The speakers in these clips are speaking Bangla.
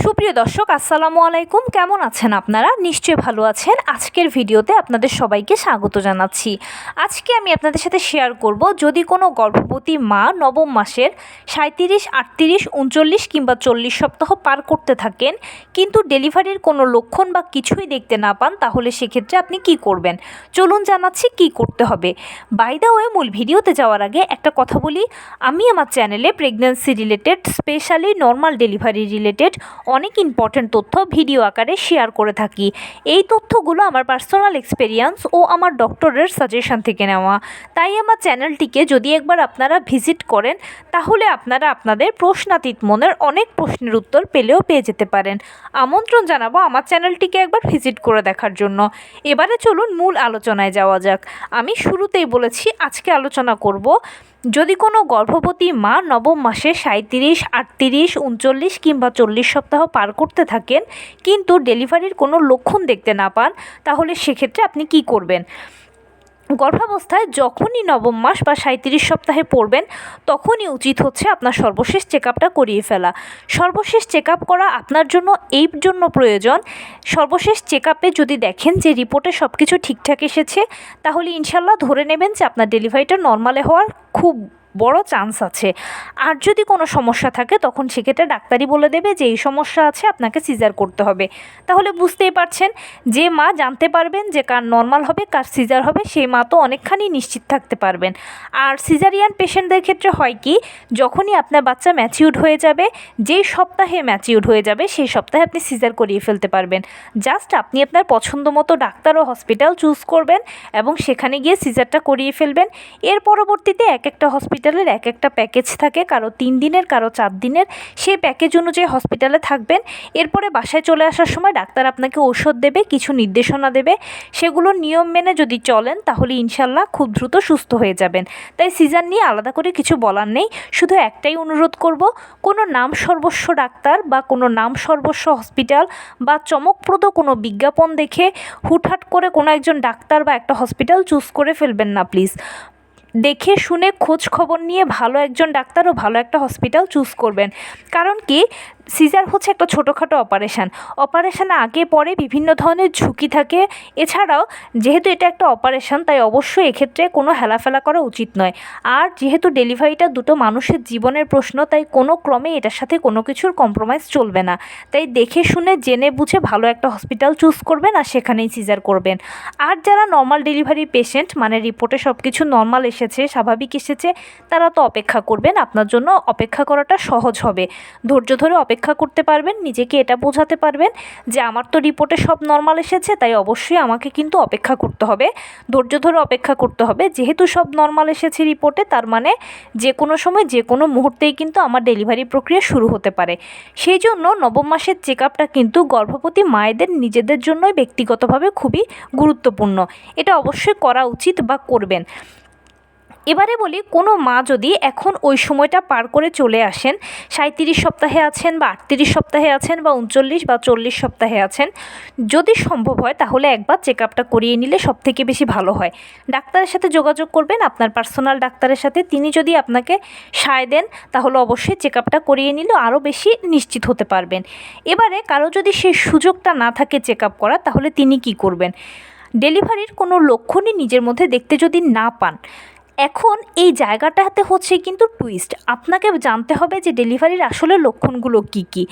সুপ্রিয় দর্শক আসসালামু আলাইকুম, কেমন আছেন আপনারা? নিশ্চয়ই ভালো আছেন। আজকের ভিডিওতে আপনাদের সবাইকে স্বাগত জানাচ্ছি। আজকে আমি আপনাদের সাথে শেয়ার করব, যদি কোনো গর্ভবতী মা নবম মাসের 37, 38, 39 কিংবা 40 সপ্তাহ পার করতে থাকেন কিন্তু ডেলিভারির কোনো লক্ষণ বা কিছুই দেখতে না পান, তাহলে সেক্ষেত্রে আপনি কি করবেন। চলুন জানাচ্ছি কি করতে হবে। বাই দ্য ওয়ে, মূল ভিডিওতে যাওয়ার আগে একটা কথা বলি, আমি আমার চ্যানেলে pregnancy related, specially normal delivery related অনেক ইম্পর্ট্যান্ট তথ্য ভিডিও আকারে শেয়ার করে থাকি। এই তথ্যগুলো আমার পার্সোনাল এক্সপেরিয়েন্স ও আমার ডক্টরের সাজেশন থেকে নেওয়া। তাই আমার চ্যানেলটিকে যদি একবার আপনারা ভিজিট করেন, তাহলে আপনারা আপনাদের প্রশ্নাতীত মনের অনেক প্রশ্নের উত্তর পেয়ে যেতে পারেন। আমন্ত্রণ জানাবো আমার চ্যানেলটিকে একবার ভিজিট করে দেখার জন্য। এবারে চলুন মূল আলোচনায় যাওয়া যাক। আমি শুরুতেই বলেছি আজকে আলোচনা করব, যদি কোনো গর্ভবতী মা নবম মাসে 37, 38, 39 কিংবা 40 সপ্তাহ পার করতে থাকেন কিন্তু ডেলিভারির কোনো লক্ষণ দেখতে না পান, তাহলে সেক্ষেত্রে আপনি কি করবেন। গর্ভাবস্থায় যখনই নবম মাস বা 37 সপ্তাহে পড়বেন, তখনই উচিত হচ্ছে আপনার সর্বশেষ চেক আপটা করিয়ে ফেলা। সর্বশেষ চেক আপ করা আপনার জন্য এই জন্য প্রয়োজন, সর্বশেষ চেক আপে যদি দেখেন যে রিপোর্টে সব কিছু ঠিকঠাক এসেছে, তাহলে ইনশাল্লাহ ধরে নেবেন যে আপনার ডেলিভারিটা নর্মালে হওয়ার খুব বড় চান্স আছে। আর যদি কোনো সমস্যা থাকে, তখন সেক্ষেত্রে ডাক্তারই বলে দেবে যে এই সমস্যা আছে, আপনাকে সিজার করতে হবে। তাহলে বুঝতেই পারছেন, যে মা জানতে পারবেন যে কার নর্মাল হবে কার সিজার হবে, সেই মা তো অনেকখানি নিশ্চিত থাকতে পারবেন। আর সিজারিয়ান পেশেন্টদের ক্ষেত্রে হয় কি, যখনই আপনার বাচ্চা ম্যাচিউরড হয়ে যাবে, যেই সপ্তাহে ম্যাচিউরড হয়ে যাবে সেই সপ্তাহে আপনি সিজার করিয়ে ফেলতে পারবেন। জাস্ট আপনি আপনার পছন্দ মতো ডাক্তার ও হসপিটাল চুজ করবেন এবং সেখানে গিয়ে সিজারটা করিয়ে ফেলবেন। এর পরবর্তীতে এক একটা হসপিটালের এক একটা প্যাকেজ থাকে, কারো 3 দিনের, কারো 4 দিনের। সেই প্যাকেজ অনুযায়ী হসপিটালে থাকবেন। এরপরে বাসায় চলে আসার সময় ডাক্তার আপনাকে ঔষধ দেবে, কিছু নির্দেশনা দেবে। সেগুলো নিয়ম মেনে যদি চলেন, তাহলে ইনশাল্লাহ খুব দ্রুত সুস্থ হয়ে যাবেন। তাই সিজার নিয়ে আলাদা করে কিছু বলার নেই, শুধু একটাই অনুরোধ করব, কোনো নাম সর্বস্ব ডাক্তার বা কোনো নাম সর্বস্ব হসপিটাল বা চমকপ্রদ কোনো বিজ্ঞাপন দেখে হুটহাট করে কোনো একজন ডাক্তার বা একটা হসপিটাল চুজ করে ফেলবেন না প্লিজ। দেখে শুনে খোঁজ খবর নিয়ে ভালো একজন ডাক্তার ও ভালো একটা হসপিটাল চুজ করবেন। কারণ কি, সিজার হচ্ছে একটা ছোটোখাটো অপারেশানে আগে পরে বিভিন্ন ধরনের ঝুঁকি থাকে। এছাড়াও যেহেতু এটা একটা অপারেশান, তাই অবশ্যই এক্ষেত্রে কোনো হেলাফেলা করা উচিত নয়। আর যেহেতু ডেলিভারিটা দুটো মানুষের জীবনের প্রশ্ন, তাই কোনো ক্রমে এটার সাথে কোনো কিছুর কম্প্রোমাইজ চলবে না। তাই দেখে শুনে জেনে বুঝে ভালো একটা হসপিটাল চুজ করবেন আর সেখানেই সিজার করবেন। আর যারা নর্মাল ডেলিভারি পেশেন্ট, মানে রিপোর্টে সব কিছু নর্মাল এসেছে, স্বাভাবিক এসেছে, তারা তো অপেক্ষা করবেন। আপনার জন্য অপেক্ষা করাটা সহজ হবে। ধৈর্য ধরে অপেক্ষা করতে পারবেন, নিজেকে এটা বোঝাতে পারবেন যে আমার তো রিপোর্টে সব নর্মাল এসেছে, তাই অবশ্যই আমাকে কিন্তু অপেক্ষা করতে হবে, ধৈর্য ধরে অপেক্ষা করতে হবে। যেহেতু সব নর্মাল এসেছে রিপোর্টে, তার মানে যে কোনো সময় যে কোনো মুহূর্তেই কিন্তু আমার ডেলিভারি প্রক্রিয়া শুরু হতে পারে। সেই জন্য নবম মাসের চেক আপটা কিন্তু গর্ভবতী মায়েদের নিজেদের জন্যই ব্যক্তিগতভাবে খুবই গুরুত্বপূর্ণ। এটা অবশ্যই করা উচিত বা করবেন। এবারে বলি, কোনো মা যদি এখন ওই সময়টা পার করে চলে আসেন, 37 সপ্তাহে আছেন বা 38 সপ্তাহে আছেন বা 39 বা 40 সপ্তাহে আছেন, যদি সম্ভব হয় তাহলে একবার চেক আপটা করিয়ে নিলে সবথেকে বেশি ভালো হয়। ডাক্তারের সাথে যোগাযোগ করবেন, আপনার পার্সোনাল ডাক্তারের সাথে। তিনি যদি আপনাকে সায় দেন, তাহলে অবশ্যই চেক আপটা করিয়ে নিলে আরও বেশি নিশ্চিত হতে পারবেন। এবারে কারো যদি সেই সুযোগটা না থাকে চেক আপ করার, তাহলে তিনি কি করবেন। ডেলিভারির কোনো লক্ষণই নিজের মধ্যে দেখতে যদি না পান, এখন এই জায়গাটাতে হচ্ছে কিন্তু টুইস্ট। আপনাকে জানতে হবে যে ডেলিভারির আসলে লক্ষণগুলো কি কি।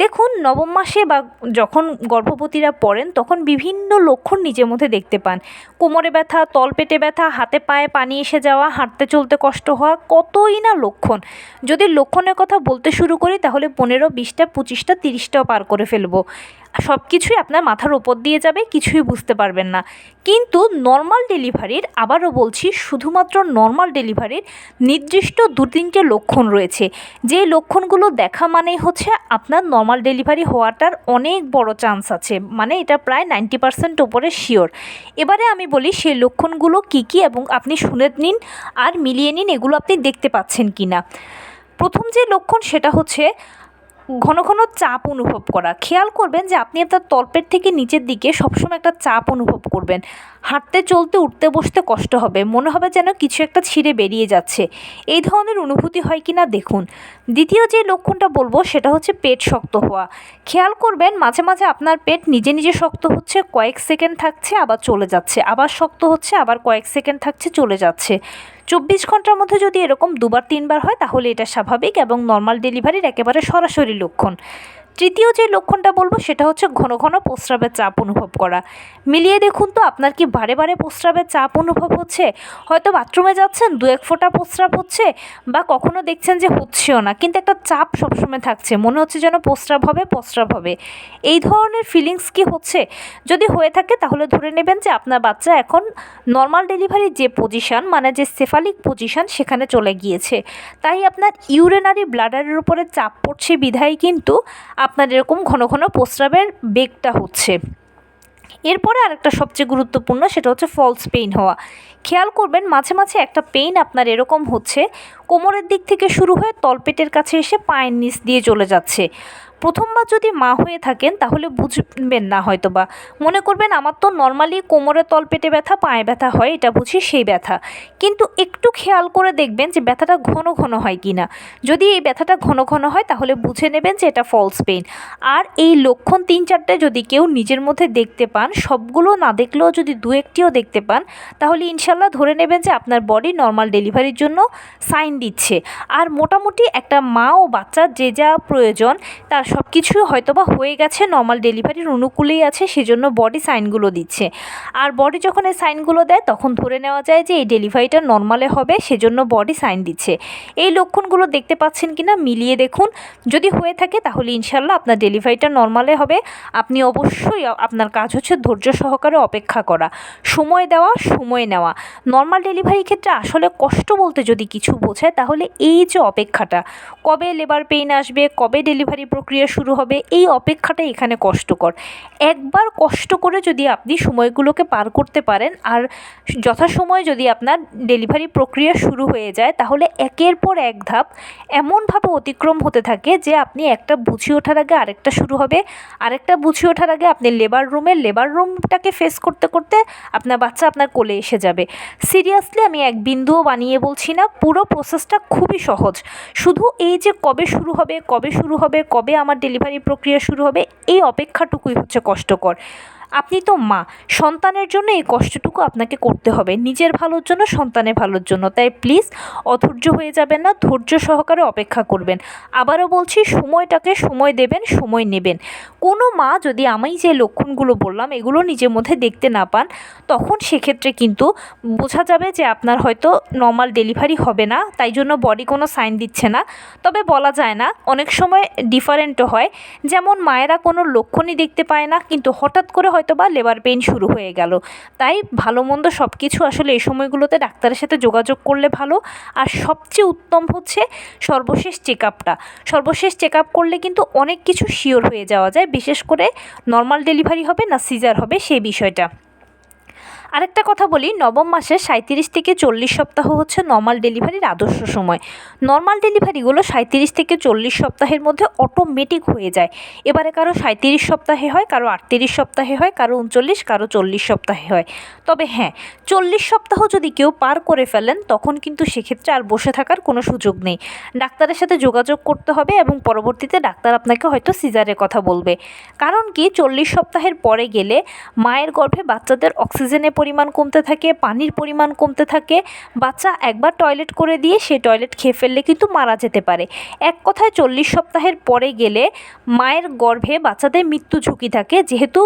দেখুন, নবম মাসে বা যখন গর্ভবতীরা পড়েন, তখন বিভিন্ন লক্ষণ নিজের মধ্যে দেখতে পান। কোমরে ব্যথা, তলপেটে ব্যথা, হাতে পায়ে পানি এসে যাওয়া, হাঁটতে চলতে কষ্ট হওয়া, কতই না লক্ষণ। যদি লক্ষণের কথা বলতে শুরু করি, তাহলে 15, 20টা, 25টা, 30টাও পার করে ফেলবো। সব কিছুই আপনার মাথার উপর দিয়ে যাবে, কিছুই বুঝতে পারবেন না। কিন্তু নর্মাল ডেলিভারির, আবারও বলছি, শুধুমাত্র নর্মাল ডেলিভারির নির্দিষ্ট 2-3টে লক্ষণ রয়েছে, যে লক্ষণগুলো দেখা মানেই হচ্ছে আপনার নর্মাল ডেলিভারি হওয়াটার অনেক বড় চান্স আছে, মানে এটা প্রায় 90% ওপরে শিওর। এবারে আমি বলি সেই লক্ষণগুলো কি কি, এবং আপনি শুনে নিন আর মিলিয়ে নিন এগুলো আপনি দেখতে পাচ্ছেন কি না। প্রথম যে লক্ষণ, সেটা হচ্ছে ঘন ঘন চাপ অনুভব করা। খেয়াল করবেন যে আপনি আপনার তলপেট থেকে নিচের দিকে সবসময় একটা চাপ অনুভব করবেন। হাঁটতে চলতে উঠতে বসতে কষ্ট হবে, মনে হবে যেন কিছু একটা ছিঁড়ে বেরিয়ে যাচ্ছে। এই ধরনের অনুভূতি হয় কি না দেখুন। দ্বিতীয় যে লক্ষণটা বলবো সেটা হচ্ছে পেট শক্ত হওয়া। খেয়াল করবেন মাঝে মাঝে আপনার পেট নিজে নিজে শক্ত হচ্ছে, কয়েক সেকেন্ড থাকছে আবার চলে যাচ্ছে, আবার শক্ত হচ্ছে আবার কয়েক সেকেন্ড থাকছে চলে যাচ্ছে। 24 ঘন্টার মধ্যে যদি এরকম 2-3 বার হয় তাহলে এটা স্বাভাবিক এবং নর্মাল ডেলিভারির একেবারে সরাসরি লক্ষণ। তৃতীয় যে লক্ষণটা বলবো সেটা হচ্ছে ঘন ঘন প্রস্রাবের চাপ অনুভব করা। মিলিয়ে দেখুন তো আপনার কি বারে বারে প্রস্রাবের চাপ অনুভব হচ্ছে? হয়তো বাথরুমে যাচ্ছেন, 2-1 ফোঁটা প্রস্রাব হচ্ছে, বা কখনো দেখছেন যে হচ্ছেও না, কিন্তু একটা চাপ সবসময় থাকছে, মনে হচ্ছে যেন প্রস্রাব হবে প্রস্রাব হবে। এই ধরনের ফিলিংস কি হচ্ছে? যদি হয়ে থাকে তাহলে ধরে নেবেন যে আপনার বাচ্চা এখন নর্মাল ডেলিভারির যে পজিশান, মানে যে সেফালিক পজিশান, সেখানে চলে গিয়েছে। তাই আপনার ইউরিনারি ব্লাডারের উপরে চাপ পড়ছে বিধায় কিন্তু আপনার এরকম ঘন ঘন প্রস্রাবের বেগটা হচ্ছে। এরপরে আরেকটা সবচেয়ে গুরুত্বপূর্ণ সেটা হচ্ছে ফলস পেইন হওয়া। খেয়াল করবেন মাঝে মাঝে একটা পেইন আপনার এরকম হচ্ছে, কোমরের দিক থেকে শুরু হয়ে তলপেটের কাছে এসে পায়ের নিচ দিয়ে চলে যাচ্ছে। প্রথমবার যদি মা হয়ে থাকেন তাহলে বুঝবেন না, হয়তো বা মনে করবেন আমার তো নর্মালি কোমরে তলপেটে ব্যথা পায়ে ব্যথা হয়, এটা বুঝি সেই ব্যথা। কিন্তু একটু খেয়াল করে দেখবেন যে ব্যথাটা ঘন ঘন হয় কি না। যদি এই ব্যথাটা ঘন ঘন হয় তাহলে বুঝে নেবেন যে এটা ফলস পেইন। আর এই লক্ষণ 3-4টে যদি কেউ নিজের মধ্যে দেখতে পান, সবগুলো না দেখলেও যদি 2-1টিও দেখতে পান, তাহলে ইনশাল্লাহ ধরে নেবেন যে আপনার বডি নর্মাল ডেলিভারির জন্য সাইন দিচ্ছে। আর মোটামুটি একটা মা ও বাচ্চার যে যা প্রয়োজন তার সব কিছুই হয়তোবা হয়ে গেছে, নর্মাল ডেলিভারির অনুকূলেই আছে, সেজন্য বডি সাইনগুলো দিচ্ছে। আর বডি যখন এই সাইনগুলো দেয় তখন ধরে নেওয়া যায় যে এই ডেলিভারিটা নর্মালে হবে, সেজন্য বডি সাইন দিচ্ছে। এই লক্ষণগুলো দেখতে পাচ্ছেন কি না মিলিয়ে দেখুন। যদি হয়ে থাকে তাহলে ইনশাল্লাহ আপনার ডেলিভারিটা নর্মালে হবে। আপনি অবশ্যই, আপনার কাজ হচ্ছে ধৈর্য সহকারে অপেক্ষা করা, সময় দেওয়া, সময় নেওয়া। নর্মাল ডেলিভারির ক্ষেত্রে আসলে কষ্ট বলতে যদি কিছু বোঝায় তাহলে এই যে অপেক্ষাটা, কবে লেবার পেইন আসবে, কবে ডেলিভারি প্রক্রিয়া শুরু হবে, এই অপেক্ষাটাই এখানে কষ্টকর। একবার কষ্ট করে যদি আপনি সময়গুলোকে পার করতে পারেন আর যথাসময়ে যদি আপনার ডেলিভারি প্রক্রিয়া শুরু হয়ে যায়, তাহলে একের পর এক ধাপ এমনভাবে অতিক্রম হতে থাকে যে আপনি একটা বুঝিয়ে ওঠার আগে আরেকটা শুরু হবে, আরেকটা বুঝিয়ে ওঠার আগে আপনি লেবার রুমটাকে ফেস করতে করতে আপনার বাচ্চা আপনার কোলে এসে যাবে। সিরিয়াসলি আমি এক বিন্দুও বানিয়ে বলছি না, পুরো প্রসেসটা খুবই সহজ। শুধু এই যে কবে শুরু হবে, কবে আমার ডেলিভারি প্রক্রিয়া শুরু হবে, এই অপেক্ষাটুকুই হচ্ছে কষ্টকর। আপনি তো মা, সন্তানের জন্য এই কষ্টটুকু আপনাকে করতে হবে, নিজের ভালোর জন্য, সন্তানের ভালোর জন্য। তাই প্লিজ অধৈর্য হয়ে যাবেন না, ধৈর্য সহকারে অপেক্ষা করবেন। আবারও বলছি, সময়টাকে সময় দেবেন, সময় নেবেন। কোনো মা যদি আমি যে লক্ষণগুলো বললাম এগুলো নিজের মধ্যে দেখতে না পান, তখন সেক্ষেত্রে কিন্তু বোঝা যাবে যে আপনার হয়তো নর্মাল ডেলিভারি হবে না, তাই জন্য বডি কোনো সাইন দিচ্ছে না। তবে বলা যায় না, অনেক সময় ডিফারেন্টও হয়। যেমন মায়েরা কোনো লক্ষণই দেখতে পায় না, কিন্তু হঠাৎ করে হয়তো বা লেবার পেইন শুরু হয়ে গেল। তাই ভালো মন্দ সব কিছু আসলে এই সময়গুলোতে ডাক্তারের সাথে যোগাযোগ করলে ভালো। আর সবচেয়ে উত্তম হচ্ছে সর্বশেষ চেক আপ করলে কিন্তু অনেক কিছু শিওর হয়ে যাওয়া যায়, বিশেষ করে নর্মাল ডেলিভারি হবে না সিজার হবে সেই বিষয়টা। আরেকটা কথা বলি, নবম মাসে 37 থেকে 40 সপ্তাহ হচ্ছে নর্মাল ডেলিভারির আদর্শ সময়। নর্মাল ডেলিভারিগুলো 37 থেকে 40 সপ্তাহের মধ্যে অটোমেটিক হয়ে যায়। এবারে কারো 37 সপ্তাহে হয়, কারো 38 সপ্তাহে হয়, কারো 39, কারো 40 সপ্তাহে হয়। তবে হ্যাঁ, 40 সপ্তাহ যদি কেউ পার করে ফেলেন তখন কিন্তু সেক্ষেত্রে আর বসে থাকার কোনো সুযোগ নেই, ডাক্তারের সাথে যোগাযোগ করতে হবে এবং পরবর্তীতে ডাক্তার আপনাকে হয়তো সিজারের কথা বলবে। কারণ কি, 40 সপ্তাহের পরে গেলে মায়ের গর্ভে বাচ্চাদের অক্সিজেনের পরিমাণ কমতে থাকে, পানির পরিমাণ কমতে থাকে। বাচ্চা একবার টয়লেট করে দিয়ে সে টয়লেট খেয়ে ফেললে কিন্তু মারা যেতে পারে। এক কথায় 40 সপ্তাহের পরে গেলে মায়ের গর্ভে বাচ্চাদের মৃত্যু ঝুঁকি থাকে, যেহেতু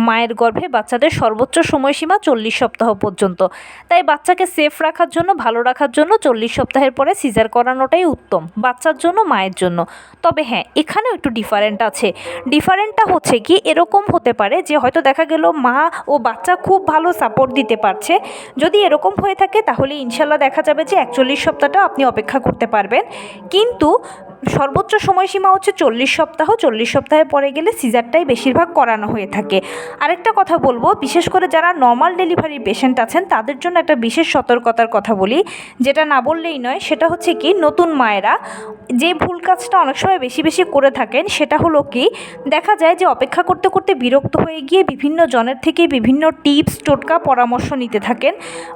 মায়ের গর্ভে বাচ্চাদের সর্বোচ্চ সময়সীমা 40 সপ্তাহ পর্যন্ত। তাই বাচ্চাকে সেফ রাখার জন্য, ভালো রাখার জন্য 40 সপ্তাহের পরে সিজার করানোটাই উত্তম, বাচ্চার জন্য, মায়ের জন্য। তবে হ্যাঁ, এখানেও একটু ডিফারেন্ট আছে। ডিফারেন্টটা হচ্ছে কি, এরকম হতে পারে যে হয়তো দেখা গেল মা ও বাচ্চা খুব ভালো সাপোর্ট দিতে পারছে। যদি এরকম হয়ে থাকে তাহলে ইনশাল্লাহ দেখা যাবে যে 41 সপ্তাহটা আপনি অপেক্ষা করতে পারবেন। কিন্তু সর্বোচ্চ সময়সীমা হচ্ছে 40 সপ্তাহ। 40 সপ্তাহের পরে গেলে সিজারটাই বেশিরভাগ করানো হয়ে থাকে। আরেকটা কথা বলবো, বিশেষ করে যারা নর্মাল ডেলিভারি পেশেন্ট আছেন তাদের জন্য একটা বিশেষ সতর্কতার কথা বলি, যেটা না বললেই নয়। সেটা হচ্ছে কি, নতুন মায়েরা যে ভুল কাজটা অনেক সময় বেশি বেশি করে থাকেন, সেটা হলো কি, দেখা যায় যে অপেক্ষা করতে করতে বিরক্ত হয়ে গিয়ে বিভিন্ন জনের থেকে বিভিন্ন টিপস টোটকা পরামর্শ নিতে থাকেন।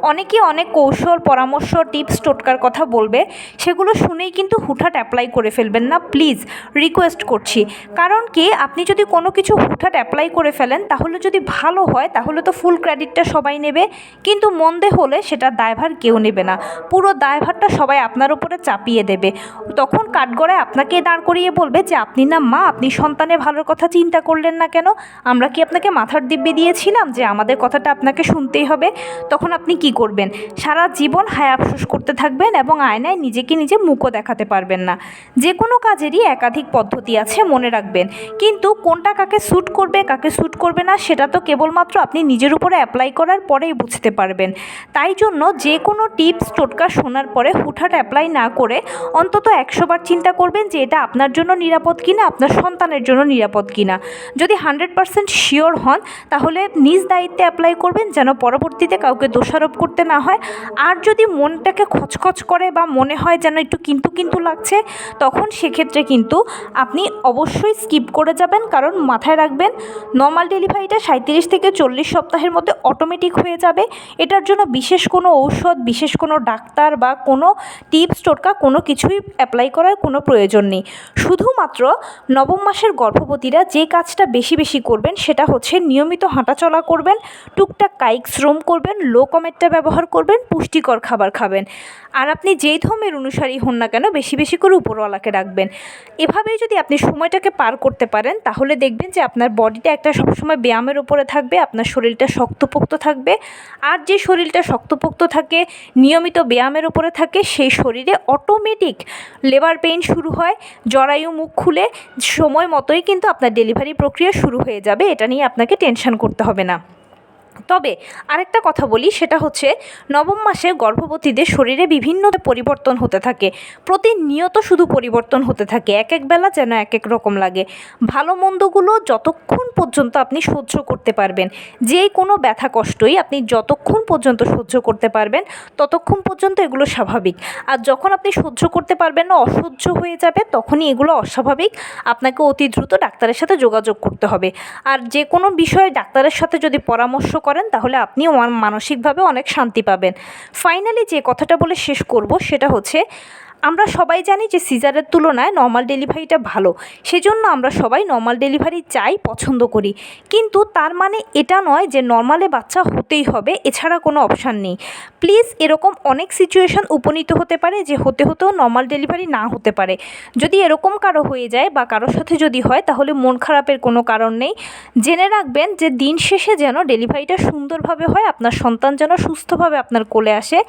অনেকেই অনেক কৌশল পরামর্শ টিপস টোটকার কথা বলবে, সেগুলো শুনেই কিন্তু হুটহাট অ্যাপ্লাই করে ফেলবেন না, প্লিজ রিকোয়েস্ট করছি। কারণ কি, আপনি যদি কোনো কিছু হুটহাট অ্যাপ্লাই করে ফেলেন, তাহলে যদি ভালো হয় তাহলে তো ফুল ক্রেডিটটা সবাই নেবে, কিন্তু মন্দে হলে সেটা দায়ভার কেউ নেবে না, পুরো দায়ভারটা সবাই আপনার উপরে চাপিয়ে দেবে। তখন কাঠগড়ায় আপনাকে দাঁড় করিয়ে বলবে যে আপনি না মা, আপনি সন্তানের ভালোর কথা চিন্তা করলেন না কেন? আমরা কি আপনাকে মাথার দিব্যি দিয়েছিলাম যে আমাদের কথাটা আপনাকে শুনতেই হবে? তখন আপনি কি করবেন? সারা জীবন হায় আফসোস করতে থাকবেন এবং আয়নায় নিজেকে নিজে মুখও দেখাতে পারবেন না। যে কোনো কাজেরই একাধিক পদ্ধতি আছে, মনে রাখবেন, কিন্তু কোনটা কাকে স্যুট করবে কাকে স্যুট করবে না সেটা তো কেবলমাত্র আপনি নিজের উপরে অ্যাপ্লাই করার পরেই বুঝতে পারবেন। তাই জন্য যে কোনো টিপস টোটকা শোনার পরে হুটহাট অ্যাপ্লাই না করে অন্তত 100 বার চিন্তা করবেন যে এটা আপনার জন্য নিরাপদ কিনা, আপনার সন্তানের জন্য নিরাপদ কিনা। যদি 100% শিওর হন তাহলে নিজ দায়িত্বে অ্যাপ্লাই করবেন, যেন পরবর্তীতে কাউকে দোষারোপ করতে না হয়। আর যদি মনটাকে খচখচ করে বা মনে হয় যেন একটু কিন্তু কিন্তু লাগছে, তখন সেক্ষেত্রে কিন্তু আপনি অবশ্যই স্কিপ করে যাবেন। কারণ মাথায় রাখবেন, নর্মাল ডেলিভারিটা 37 থেকে 40 সপ্তাহের মধ্যে অটোমেটিক হয়ে যাবে। এটার জন্য বিশেষ কোনো ঔষধ, বিশেষ কোনো ডাক্তার বা কোনো টিপস টোটকা কোনো কিছুই অ্যাপ্লাই করার কোনো প্রয়োজন নেই। শুধুমাত্র নবম মাসের গর্ভবতীরা যে কাজটা বেশি বেশি করবেন সেটা হচ্ছে নিয়মিত হাঁটাচলা করবেন, টুকটাক কায়িক শ্রম করবেন, লো কমেটটা ব্যবহার করবেন, পুষ্টিকর খাবার খাবেন। আর আপনি যেই ধর্মের অনুসারী হন না কেন, বেশি বেশি করে উপরওয়ালাকে রাখবেন। এভাবেই যদি আপনি সময়টাকে পার করতে পারেন, তাহলে দেখবেন যে আপনার বডিটা একটা সবসময় ব্যায়ামের উপরে থাকবে, আপনার শরীরটা শক্তপোক্ত থাকবে। আর যে শরীরটা শক্তপোক্ত থাকে, নিয়মিত ব্যায়ামের উপরে থাকে, সেই শরীরে অটোমেটিক লেবার পেইন শুরু হয়, জরায়ু মুখ খুলে সময় মতোই কিন্তু আপনার ডেলিভারি প্রক্রিয়া শুরু হয়ে যাবে। এটা নিয়ে আপনাকে টেনশন করতে হবে না। তবে আরেকটা কথা বলি, সেটা হচ্ছে নবম মাসে গর্ভবতীদের শরীরে বিভিন্ন পরিবর্তন হতে থাকে, প্রতিনিয়ত শুধু পরিবর্তন হতে থাকে, এক এক বেলা যেন এক এক রকম লাগে। ভালো মন্দগুলো যতক্ষণ পর্যন্ত আপনি সহ্য করতে পারবেন, যে কোনো ব্যথা কষ্টই আপনি যতক্ষণ পর্যন্ত সহ্য করতে পারবেন ততক্ষণ পর্যন্ত এগুলো স্বাভাবিক। আর যখন আপনি সহ্য করতে পারবেন না, অসহ্য হয়ে যাবে, তখনই এগুলো অস্বাভাবিক। আপনাকে অতি দ্রুত ডাক্তারের সাথে যোগাযোগ করতে হবে। আর যে কোনো বিষয়ে ডাক্তারের সাথে যদি পরামর্শ করেন তাহলে আপনিও মানসিকভাবে অনেক শান্তি পাবেন। ফাইনালি যে কথাটা বলে শেষ করব সেটা হচ্ছে, আমরা সবাই জানি যে সিজারের তুলনায় নর্মাল ডেলিভারিটা ভালো, সেজন্য আমরা সবাই নর্মাল ডেলিভারি চাই, পছন্দ করি। কিন্তু তার মানে এটা নয় যে নর্মালে বাচ্চা হতেই হবে, এছাড়া কোনো অপশান নেই। প্লিজ, এরকম অনেক সিচুয়েশন উপনীত হতে পারে যে হতে হতেও নর্মাল ডেলিভারি না হতে পারে। যদি এরকম কারো হয়ে যায় বা কারোর সাথে যদি হয়, তাহলে মন খারাপের কোনো কারণ নেই। জেনে রাখবেন যে দিন শেষে যেন ডেলিভারিটা সুন্দরভাবে হয়, আপনার সন্তান যেন সুস্থভাবে আপনার কোলে আসে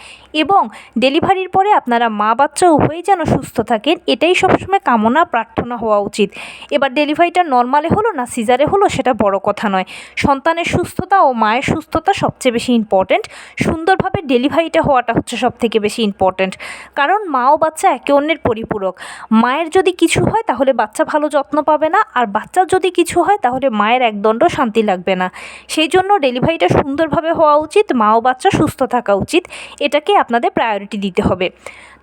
এবং ডেলিভারির পরে আপনারা মা বাচ্চা উভয়ই যেন সুস্থ থাকেন, এটাই সবসময় কামনা প্রার্থনা হওয়া উচিত। এবার ডেলিভারিটা নর্মালে হলো না সিজারে হলো সেটা বড় কথা নয়, সন্তানের সুস্থতা ও মায়ের সুস্থতা সবচেয়ে বেশি ইম্পর্ট্যান্ট। সুন্দরভাবে ডেলিভারিটা হওয়াটা হচ্ছে সবথেকে বেশি ইম্পর্ট্যান্ট। কারণ মা ও বাচ্চা একে অন্যের পরিপূরক। মায়ের যদি কিছু হয় তাহলে বাচ্চা ভালো যত্ন পাবে না, আর বাচ্চার যদি কিছু হয় তাহলে মায়ের একদণ্ড শান্তি লাগবে না। সেই জন্য ডেলিভারিটা সুন্দরভাবে হওয়া উচিত, মা ও বাচ্চা সুস্থ থাকা উচিত, এটাকে আপনাদের প্রায়োরিটি দিতে হবে।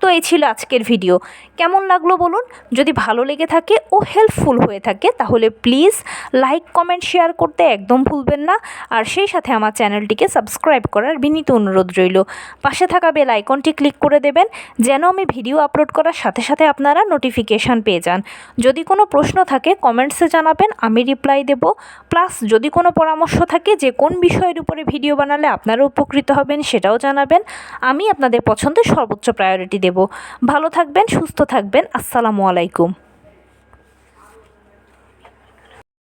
তো এই ছিল আজকের ভিডিও। কেমন লাগলো বলুন? যদি ভালো লেগে থাকে ও হেল্পফুল হয়ে থাকে তাহলে প্লিজ লাইক কমেন্ট শেয়ার করতে একদম ভুলবেন না। আর সেই সাথে আমার চ্যানেলটিকে সাবস্ক্রাইব করার বিনীত অনুরোধ রইল। পাশে থাকা বেল আইকনটি ক্লিক করে দেবেন যেন আমি ভিডিও আপলোড করার সাথে সাথে আপনারা নোটিফিকেশান পেয়ে যান। যদি কোনো প্রশ্ন থাকে কমেন্টসে জানাবেন, আমি রিপ্লাই দেব। প্লাস যদি কোনো পরামর্শ থাকে যে কোন বিষয়ের উপরে ভিডিও বানালে আপনারা উপকৃত হবেন সেটাও জানাবেন, আমি আপনাদের পছন্দের সর্বোচ্চ প্রায়োরিটি দেব। ভালো থাকবেন, সুস্থ থাকবেন। আসসালামু আলাইকুম।